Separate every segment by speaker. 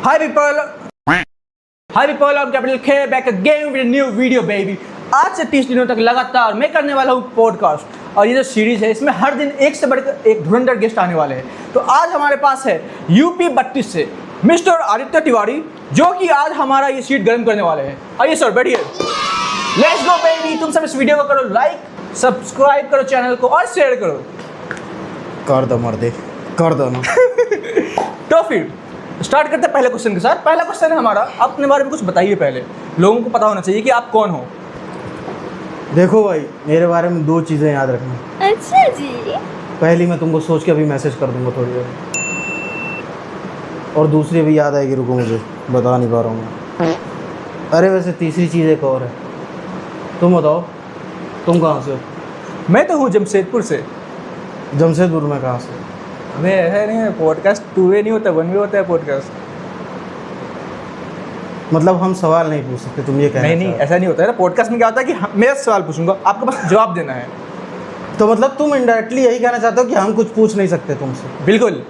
Speaker 1: Hi people, I'm Capital K back again with a new video baby। आज से 30 दिनों तक लगातार मैं करने वाला हूँ पॉडकास्ट और ये जो सीरीज है इसमें हर दिन एक से बढ़कर एक धुरंधर गेस्ट आने वाले हैं। तो आज हमारे पास है यूपी 32 से मिस्टर आदित्य तिवारी जो कि आज हमारा ये सीट गर्म करने वाले हैं। आइए सर बैठिए। Let's go baby. तुम सब इस वीडियो को करो लाइक, सब्सक्राइब करो चैनल को और शेयर करो।
Speaker 2: कर दो मर्दे, कर दो ना।
Speaker 1: तो फिर स्टार्ट करते हैं पहले क्वेश्चन के साथ। पहला क्वेश्चन है हमारा, अपने बारे में कुछ बताइए। पहले लोगों को पता होना चाहिए कि आप कौन हो।
Speaker 2: देखो भाई, मेरे बारे में दो चीज़ें याद रखना।
Speaker 3: अच्छा जी।
Speaker 2: पहली मैं तुमको सोच के अभी मैसेज कर दूंगा थोड़ी देर, और दूसरी भी याद आएगी, रुको मुझे बता नहीं पा रहा हूँ मैं। अरे वैसे तीसरी चीज़ एक और है। तुम बताओ, तुम कहाँ से हो?
Speaker 1: मैं तो हूँ जमशेदपुर से।
Speaker 2: जमशेदपुर में कहाँ से?
Speaker 1: अबे है नहीं, पॉडकास्ट 2 वे नहीं होता, 1 वे होता है पॉडकास्ट।
Speaker 2: मतलब हम सवाल नहीं पूछ सकते, तुम ये कहना
Speaker 1: नहीं ऐसा नहीं होता है ना। पॉडकास्ट में क्या होता है कि मैं सवाल पूछूंगा, आपको बस जवाब देना है।
Speaker 2: तो मतलब तुम इनडायरेक्टली यही कहना चाहते हो कि हम कुछ पूछ नहीं सकते तुमसे?
Speaker 1: बिल्कुल।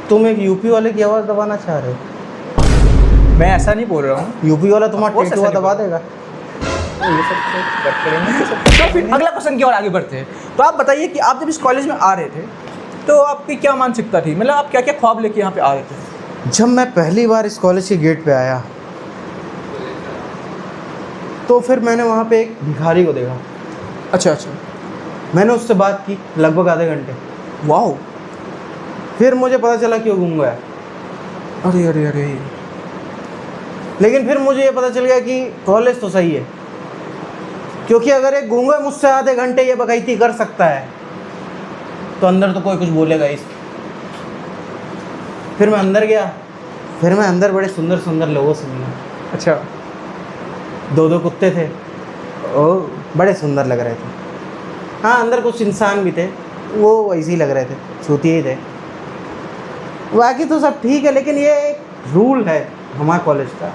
Speaker 2: तुम एक यूपी वाले की आवाज़ दबाना चाह रहे हो?
Speaker 1: मैं ऐसा नहीं बोल रहा हूँ।
Speaker 2: यूपी वाला तुम्हारा
Speaker 1: वो ऐसा
Speaker 2: टेटुआ
Speaker 1: नहीं
Speaker 2: दबा
Speaker 1: बोल
Speaker 2: देगा?
Speaker 1: तो फिर अगला क्वेश्चन की ओर आगे बढ़ते हैं। तो आप बताइए कि आप जब इस कॉलेज में आ रहे थे तो आपकी क्या मानसिकता थी, मतलब आप क्या क्या ख्वाब लेके यहाँ पे आ रहे थे?
Speaker 2: जब मैं पहली बार इस कॉलेज के गेट पे आया तो फिर मैंने वहाँ पे एक भिखारी को देखा।
Speaker 1: अच्छा।
Speaker 2: मैंने उससे बात की लगभग आधे घंटे।
Speaker 1: वाह।
Speaker 2: फिर मुझे पता चला कि वो गूंगा है।
Speaker 1: अरे
Speaker 2: लेकिन फिर मुझे ये पता चल गया कि कॉलेज तो सही है, क्योंकि अगर एक गूंगा मुझसे आधे घंटे ये बकैती कर सकता है तो अंदर तो कोई कुछ बोलेगा इस। फिर मैं अंदर गया। फिर मैं अंदर बड़े सुंदर सुंदर लोगों से मिला।
Speaker 1: अच्छा।
Speaker 2: 2 कुत्ते थे,
Speaker 1: ओह।
Speaker 2: बड़े सुंदर लग रहे थे। हाँ, अंदर कुछ इंसान भी थे, वो वैसे ही लग रहे थे, चूतिए ही थे। बाकी तो सब ठीक है, लेकिन ये एक रूल है हमारे कॉलेज का,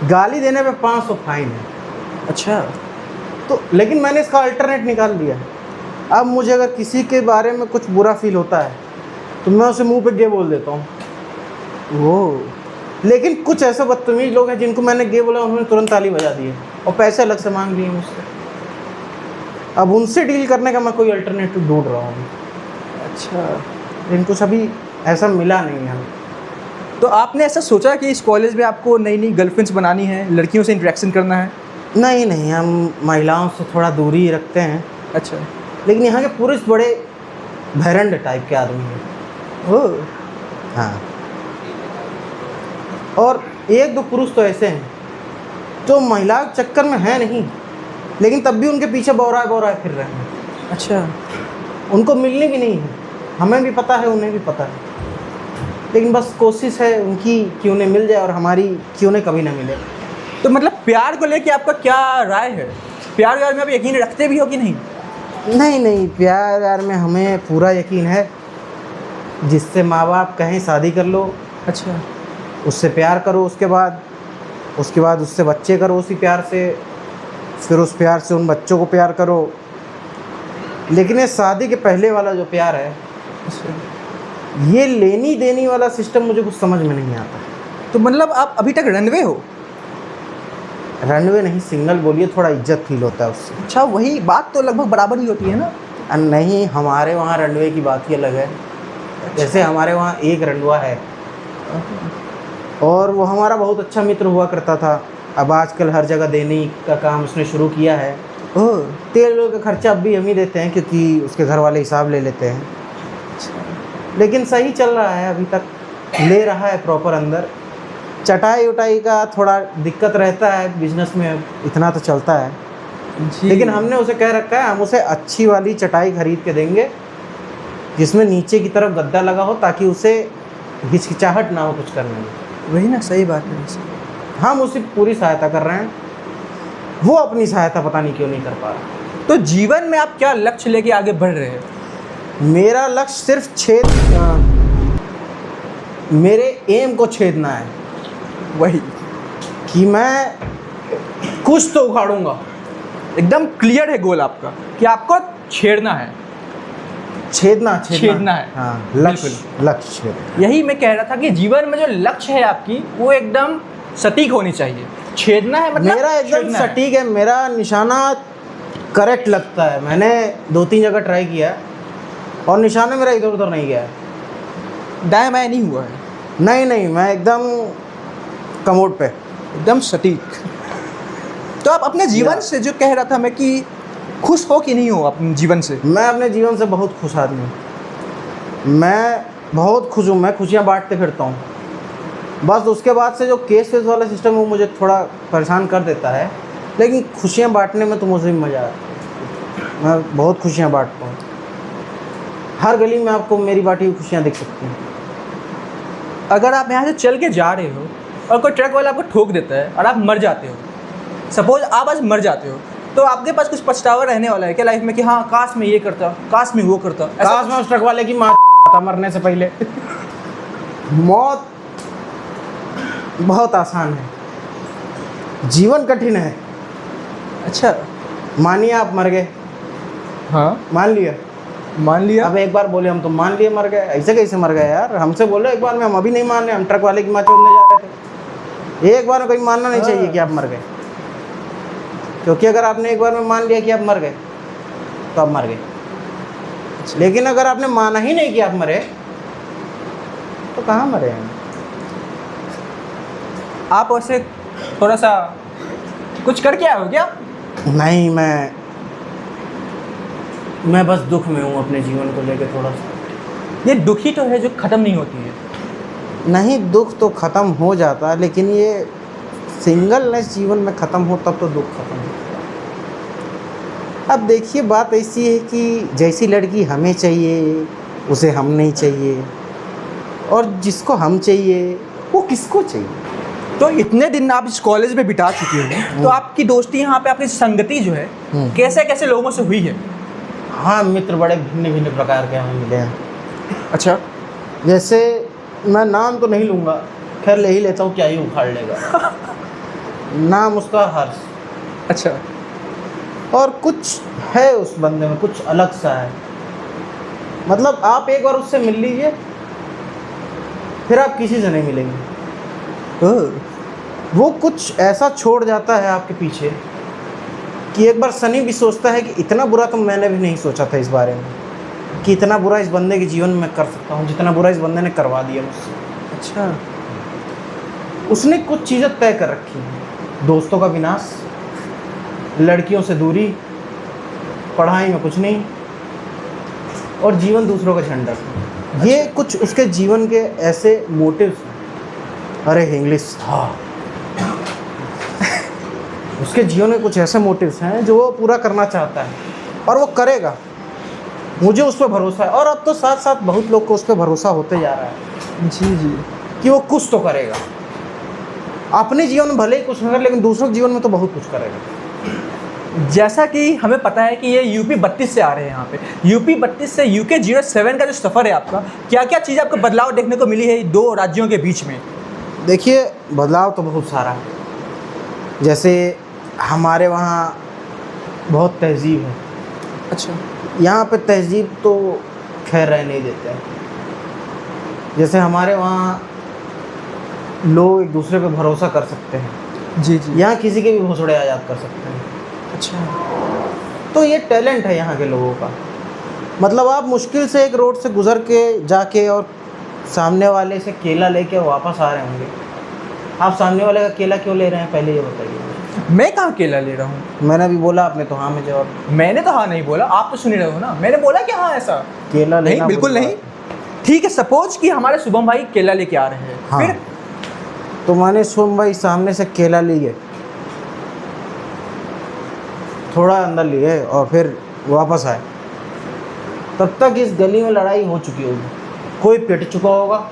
Speaker 2: गाली देने पे 500 फाइन है।
Speaker 1: अच्छा।
Speaker 2: तो लेकिन मैंने इसका अल्टरनेट निकाल दिया। अब मुझे अगर किसी के बारे में कुछ बुरा फील होता है तो मैं उसे मुंह पे गे बोल देता हूँ।
Speaker 1: वो
Speaker 2: लेकिन कुछ ऐसे बदतमीज लोग हैं जिनको मैंने गे बोला, उन्होंने तुरंत ताली बजा दी है और पैसे अलग से मांग लिए मुझसे। अब उनसे डील करने का मैं कोई अल्टरनेटिव ढूंढ रहा हूँ।
Speaker 1: अच्छा।
Speaker 2: लेकिन कुछ अभी ऐसा मिला नहीं है।
Speaker 1: तो आपने ऐसा सोचा कि इस कॉलेज में आपको नई नई गर्लफ्रेंड्स बनानी है, लड़कियों से इंटरेक्शन करना है?
Speaker 2: नहीं, हम महिलाओं से थोड़ा दूरी रखते हैं।
Speaker 1: अच्छा।
Speaker 2: लेकिन यहाँ के पुरुष बड़े भैरंड टाइप के आदमी हैं।
Speaker 1: ओह।
Speaker 2: हाँ, और 1-2 पुरुष तो ऐसे हैं जो महिला के चक्कर में है नहीं, लेकिन तब भी उनके पीछे बौराए फिर रहे हैं।
Speaker 1: अच्छा।
Speaker 2: उनको मिलनी भी नहीं है, हमें भी पता है, उन्हें भी पता है, लेकिन बस कोशिश है उनकी कि उन्हें मिल जाए और हमारी कि उन्हें कभी ना मिले।
Speaker 1: तो मतलब प्यार को लेके आपका क्या राय है? प्यार व्यार में आप यकीन रखते भी हो कि नहीं?
Speaker 2: नहीं, प्यार यार में हमें पूरा यकीन है। जिससे माँ बाप कहें शादी कर लो,
Speaker 1: अच्छा।
Speaker 2: उससे प्यार करो, उसके बाद उससे बच्चे करो उसी प्यार से, फिर उस प्यार से उन बच्चों को प्यार करो। लेकिन ये शादी के पहले वाला जो प्यार है, ये लेनी देनी वाला सिस्टम मुझे कुछ समझ में नहीं आता।
Speaker 1: तो मतलब आप अभी तक रनवे हो?
Speaker 2: रनवे नहीं, सिंगल बोलिए, थोड़ा इज्जत फील होता है उससे।
Speaker 1: अच्छा, वही बात तो लगभग बराबर ही होती है ना?
Speaker 2: नहीं, हमारे वहाँ रनवे की बात ही अलग है। जैसे हमारे वहाँ एक रंडवा है और वो हमारा बहुत अच्छा मित्र हुआ करता था। अब आजकल हर जगह देने का काम उसने शुरू किया है।
Speaker 1: ओह।
Speaker 2: तेल का खर्चा अब भी हम ही देते हैं, क्योंकि उसके घर वाले हिसाब ले लेते हैं। लेकिन सही चल रहा है, अभी तक ले रहा है प्रॉपर। अंदर चटाई उटाई का थोड़ा दिक्कत रहता है, बिजनेस में इतना तो चलता है। लेकिन हमने उसे कह रखा है हम उसे अच्छी वाली चटाई खरीद के देंगे जिसमें नीचे की तरफ गद्दा लगा हो, ताकि उसे हिचकिचाहट ना हो कुछ करने में।
Speaker 1: वही ना, सही बात है।
Speaker 2: हम उसे पूरी सहायता कर रहे हैं, वो अपनी सहायता पता नहीं क्यों नहीं कर पा रहा।
Speaker 1: तो जीवन में आप क्या लक्ष्य लेके आगे बढ़ रहे हैं?
Speaker 2: मेरा लक्ष्य सिर्फ मेरे एम को छेदना है।
Speaker 1: वही
Speaker 2: कि मैं कुछ तो उखाड़ूंगा।
Speaker 1: एकदम क्लियर है गोल आपका कि आपको छेड़ना है।
Speaker 2: छेदना
Speaker 1: छेदना है।
Speaker 2: हाँ, लक्ष्य।
Speaker 1: यही मैं कह रहा था कि जीवन में जो लक्ष्य है आपकी वो एकदम सटीक होनी चाहिए। छेदना है मतलब
Speaker 2: मेरा एकदम
Speaker 1: छेदना है।
Speaker 2: सटीक है, मेरा निशाना करेक्ट लगता है। मैंने 2-3 जगह ट्राई किया है और निशाना मेरा इधर उधर नहीं गया है।
Speaker 1: दाएं बाएं नहीं हुआ है,
Speaker 2: नहीं, मैं एकदम कमोड पे।
Speaker 1: एकदम सटीक। तो आप अपने जीवन से जो कह रहा था मैं कि खुश हो कि नहीं हो अपने जीवन से?
Speaker 2: मैं अपने जीवन से बहुत खुश आदमी हूँ, मैं बहुत खुश हूँ। मैं खुशियाँ बांटते फिरता हूँ। बस उसके बाद से जो केस वेस वाला सिस्टम है वो मुझे थोड़ा परेशान कर देता है, लेकिन खुशियाँ बांटने में तो मुझे भी मज़ा आता है। मैं बहुत खुशियाँ बांटता हूँ। हर गली में आपको मेरी बांटी हुई खुशियाँ दिख सकती हैं।
Speaker 1: अगर आप यहाँ से चल के जा रहे हो और कोई ट्रक वाला आपको ठोक देता है और आप मर जाते हो, सपोज आप आज मर जाते हो, तो आपके पास कुछ पछतावा रहने वाला है क्या लाइफ में कि हाँ काश मैं ये करता, काश मैं वो करता?
Speaker 2: काश मैं उस ट्रक वाले की माँ था मरने से पहले। मौत बहुत आसान है, जीवन कठिन है।
Speaker 1: अच्छा,
Speaker 2: मानिए आप मर गए,
Speaker 1: हाँ
Speaker 2: मान लिया,
Speaker 1: मान लिया।
Speaker 2: अब एक बार बोले हम तो मान लिए मर गए। ऐसे कैसे मर गए यार? हमसे बोले एक बार में, हम अभी नहीं मान रहे, हम ट्रक वाले की माँ चोरने जा रहे थे। एक बार में कोई मानना नहीं चाहिए कि आप मर गए, क्योंकि अगर आपने एक बार में मान लिया कि आप मर गए तो आप मर गए। लेकिन अगर आपने माना ही नहीं कि आप मरे तो कहाँ मरे हैं?
Speaker 1: आप वैसे थोड़ा सा कुछ करके आए हो क्या?
Speaker 2: नहीं, मैं बस दुख में हूँ अपने जीवन को लेकर थोड़ा सा।
Speaker 1: ये दुखी तो है जो ख़त्म नहीं होती है।
Speaker 2: नहीं, दुख तो ख़त्म हो जाता है, लेकिन ये सिंगलनेस जीवन में ख़त्म हो तब तो दुख ख़त्म हो। अब देखिए, बात ऐसी है कि जैसी लड़की हमें चाहिए उसे हम नहीं चाहिए, और जिसको हम चाहिए वो किसको चाहिए।
Speaker 1: तो इतने दिन आप इस कॉलेज में बिता चुके हो, तो आपकी दोस्ती यहाँ पे, आपकी संगति जो है कैसे कैसे लोगों से हुई है?
Speaker 2: हाँ, मित्र बड़े भिन्न भिन्न प्रकार के हमें मिले हैं।
Speaker 1: अच्छा,
Speaker 2: जैसे मैं नाम तो नहीं लूँगा, खैर ले ही लेता हूँ, क्या ही उखाड़ लेगा। नाम उसका हर्ष।
Speaker 1: अच्छा,
Speaker 2: और कुछ है उस बंदे में, कुछ अलग सा है। मतलब आप एक बार उससे मिल लीजिए, फिर आप किसी से नहीं मिलेंगे। वो कुछ ऐसा छोड़ जाता है आपके पीछे कि एक बार सनी भी सोचता है कि इतना बुरा तो मैंने भी नहीं सोचा था इस बारे में, कि इतना बुरा इस बंदे के जीवन में कर सकता हूँ, जितना बुरा इस बंदे ने करवा दिया मुझसे।
Speaker 1: अच्छा,
Speaker 2: उसने कुछ चीज़ें तय कर रखी हैं: दोस्तों का विनाश, लड़कियों से दूरी, पढ़ाई में कुछ नहीं, और जीवन दूसरों का झंडा। अच्छा। ये कुछ उसके जीवन के ऐसे मोटिव्स हैं। अरे इंग्लिश, हाँ। उसके जीवन में कुछ ऐसे मोटिव्स हैं जो वो पूरा करना चाहता है, और वो करेगा। मुझे उस पर भरोसा है, और अब तो साथ साथ बहुत लोग को उस पर भरोसा होते जा रहा है।
Speaker 1: जी,
Speaker 2: कि वो कुछ तो करेगा। अपने जीवन में भले ही कुछ न करे, लेकिन दूसरों के जीवन में तो बहुत कुछ करेगा।
Speaker 1: जैसा कि हमें पता है कि ये यूपी 32 से आ रहे हैं यहाँ पे, यूपी 32 से यूके 07 का जो सफ़र है आपका, क्या क्या चीज़ आपको बदलाव देखने को मिली है दो राज्यों के बीच में?
Speaker 2: देखिए, बदलाव तो बहुत सारा है। जैसे हमारे वहाँ बहुत तहज़ीब है।
Speaker 1: अच्छा,
Speaker 2: यहाँ पे तहज़ीब तो खैर रह नहीं देते हैं। जैसे हमारे वहाँ लोग एक दूसरे पे भरोसा कर सकते हैं।
Speaker 1: जी जी।
Speaker 2: यहाँ किसी के भी भोसड़े आज़ाद कर सकते हैं।
Speaker 1: अच्छा,
Speaker 2: तो ये टैलेंट है यहाँ के लोगों का। मतलब आप मुश्किल से एक रोड से गुज़र के जाके और सामने वाले से केला लेके वापस आ रहे होंगे, आप सामने वाले का केला क्यों ले रहे हैं, पहले ये बताइए।
Speaker 1: मैं कहाँ केला ले रहा हूँ?
Speaker 2: मैंने अभी बोला, आपने तो हाँ में जवाब।
Speaker 1: मैंने तो हाँ नहीं बोला, आप तो सुन रहे हो ना। मैंने बोला कि हाँ ऐसा
Speaker 2: केला
Speaker 1: नहीं,
Speaker 2: लेना
Speaker 1: बिल्कुल नहीं। ठीक है, सपोज कि हमारे शुभम भाई केला लेके आ रहे हैं,
Speaker 2: हाँ।
Speaker 1: फिर
Speaker 2: तो मैंने शुभम भाई सामने से केला लिए, थोड़ा अंदर लिए और फिर वापस आए, तब तक इस गली में लड़ाई हो चुकी होगी, कोई पिट चुका होगा।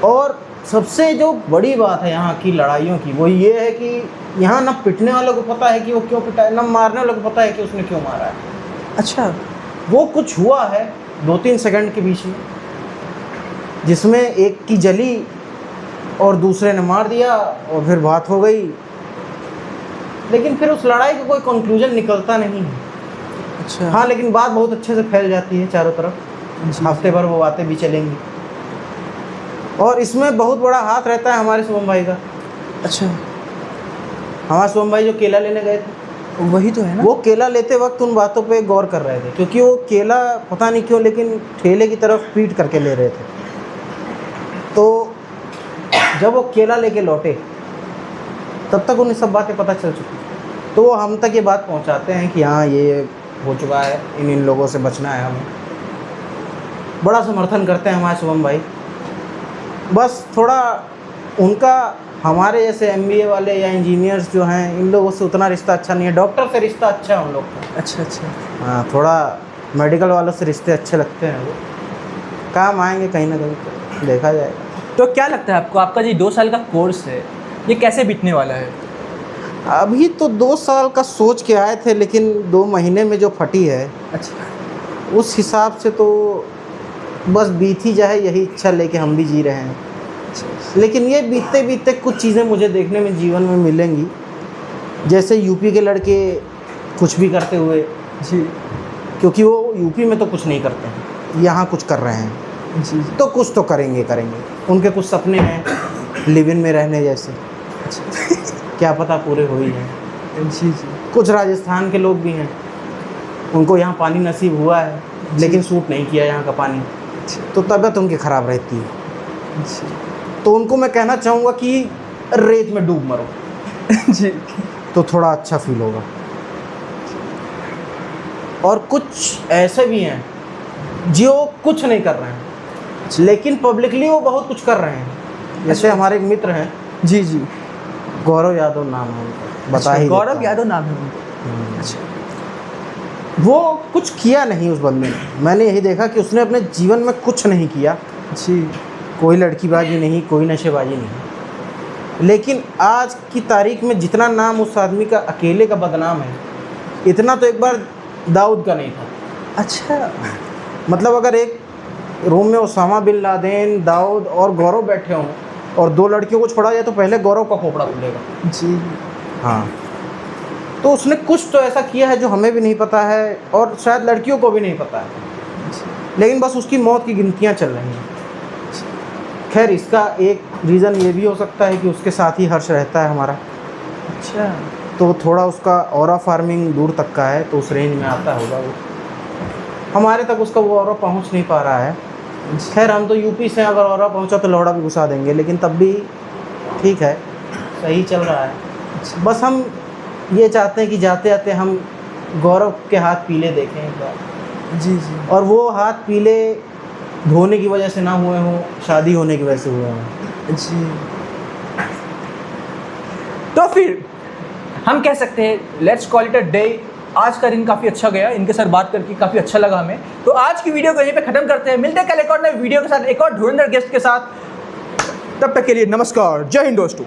Speaker 2: और सबसे जो बड़ी बात है यहाँ की लड़ाइयों की, वो ये है कि यहाँ ना पिटने वालों को पता है कि वो क्यों पिटा है, ना मारने वालों को पता है कि उसने क्यों मारा है।
Speaker 1: अच्छा,
Speaker 2: वो कुछ हुआ है 2-3 सेकंड के बीच में, जिसमें एक की जली और दूसरे ने मार दिया और फिर बात हो गई, लेकिन फिर उस लड़ाई का कोई कंक्लूजन निकलता नहीं है।
Speaker 1: अच्छा।
Speaker 2: हाँ, लेकिन बात बहुत अच्छे से फैल जाती है चारों तरफ, हफ्ते भर वो बातें भी चलेंगी। और इसमें बहुत बड़ा हाथ रहता है हमारे शुभम भाई का।
Speaker 1: अच्छा,
Speaker 2: हमारे शुभम भाई जो केला लेने गए थे,
Speaker 1: वही तो है ना।
Speaker 2: वो केला लेते वक्त उन बातों पे गौर कर रहे थे, क्योंकि वो केला पता नहीं क्यों लेकिन ठेले की तरफ पीट करके ले रहे थे। तो जब वो केला लेके लौटे तब तक उन्हें सब बातें पता चल चुकी, तो वो हम तक ये बात पहुंचाते हैं कि हाँ ये हो चुका है, इन लोगों से बचना है हमें। बड़ा समर्थन करते हैं हमारे शुभम भाई। बस थोड़ा उनका हमारे जैसे MBA वाले या इंजीनियर्स जो हैं, इन लोगों से उतना रिश्ता अच्छा नहीं है। डॉक्टर से रिश्ता अच्छा है उन लोग का।
Speaker 1: अच्छा अच्छा।
Speaker 2: हाँ, थोड़ा मेडिकल वालों से रिश्ते अच्छे लगते हैं। वो काम आएंगे कहीं ना कहीं, तो देखा जाएगा।
Speaker 1: तो क्या लगता है आपको, आपका जो 2 साल का कोर्स है ये कैसे बीतने वाला है?
Speaker 2: अभी तो 2 साल का सोच के आए थे, लेकिन 2 महीने में जो फटी है,
Speaker 1: अच्छा।
Speaker 2: उस हिसाब से तो बस बीत ही जाए, यही इच्छा लेके हम भी जी रहे हैं। लेकिन ये बीतते बीतते कुछ चीज़ें मुझे देखने में जीवन में मिलेंगी, जैसे यूपी के लड़के कुछ भी करते हुए
Speaker 1: जी
Speaker 2: क्योंकि वो यूपी में तो कुछ नहीं करते हैं, यहाँ कुछ कर रहे हैं
Speaker 1: जी।
Speaker 2: तो कुछ तो करेंगे करेंगे। उनके कुछ सपने हैं लिव इन में रहने जैसे, क्या पता पूरे हो ही जाए।
Speaker 1: जी जी।
Speaker 2: कुछ राजस्थान के लोग भी हैं, उनको यहाँ पानी नसीब हुआ है लेकिन सूट नहीं किया यहाँ का पानी, तो तबीयत उनकी ख़राब रहती है।
Speaker 1: जी
Speaker 2: तो उनको मैं कहना चाहूँगा कि रेत में डूब मरो
Speaker 1: जी।
Speaker 2: तो थोड़ा अच्छा फील होगा। और कुछ ऐसे भी हैं जो कुछ नहीं कर रहे हैं लेकिन पब्लिकली वो बहुत कुछ कर रहे हैं। जैसे हमारे एक मित्र हैं,
Speaker 1: जी जी।
Speaker 2: गौरव यादव नाम है उनका, बता ही
Speaker 1: गौरव
Speaker 2: देता
Speaker 1: यादव नाम है उनका। अच्छा।
Speaker 2: वो कुछ किया नहीं उस बंदे ने। मैंने यही देखा कि उसने अपने जीवन में कुछ नहीं किया
Speaker 1: जी।
Speaker 2: कोई लड़कीबाजी नहीं, कोई नशेबाजी नहीं, लेकिन आज की तारीख में जितना नाम उस आदमी का अकेले का बदनाम है, इतना तो एक बार दाऊद का नहीं था।
Speaker 1: अच्छा।
Speaker 2: मतलब अगर एक रूम में उसामा बिन लादेन, दाऊद और गौरव बैठे हों और 2 लड़कियों को छोड़ा जाए तो पहले गौरव का खोपड़ा खुलेगा।
Speaker 1: जी
Speaker 2: हाँ, तो उसने कुछ तो ऐसा किया है जो हमें भी नहीं पता है और शायद लड़कियों को भी नहीं पता है, लेकिन बस उसकी मौत की गिनतियाँ चल रही हैं। खैर, इसका एक रीज़न ये भी हो सकता है कि उसके साथ ही हर्ष रहता है हमारा।
Speaker 1: अच्छा।
Speaker 2: तो थोड़ा उसका ऑरा फार्मिंग दूर तक का है, तो उस रेंज में आता होगा वो। हमारे तक उसका वो ऑरा पहुंच नहीं पा रहा है। खैर, हम तो यूपी से, अगर ऑरा पहुंचा तो लौड़ा भी घुसा देंगे, लेकिन तब भी ठीक है, सही चल रहा है। बस हम ये चाहते हैं कि जाते जाते हम गौरव के हाथ पीले देखें एक बार।
Speaker 1: जी जी।
Speaker 2: और वो हाथ पीले धोने की वजह से ना हुए हों, शादी होने की वजह से हुए हों।
Speaker 1: जी। तो फिर हम कह सकते हैं let's call it a day. आज का दिन काफ़ी अच्छा गया, इनके साथ बात करके काफ़ी अच्छा लगा हमें। तो आज की वीडियो को यहीं पे ख़त्म करते हैं। मिलते हैं कल एक और नए वीडियो के साथ, एक और धुरंधर गेस्ट के साथ। तब तक के लिए नमस्कार, जय हिंद दोस्तों।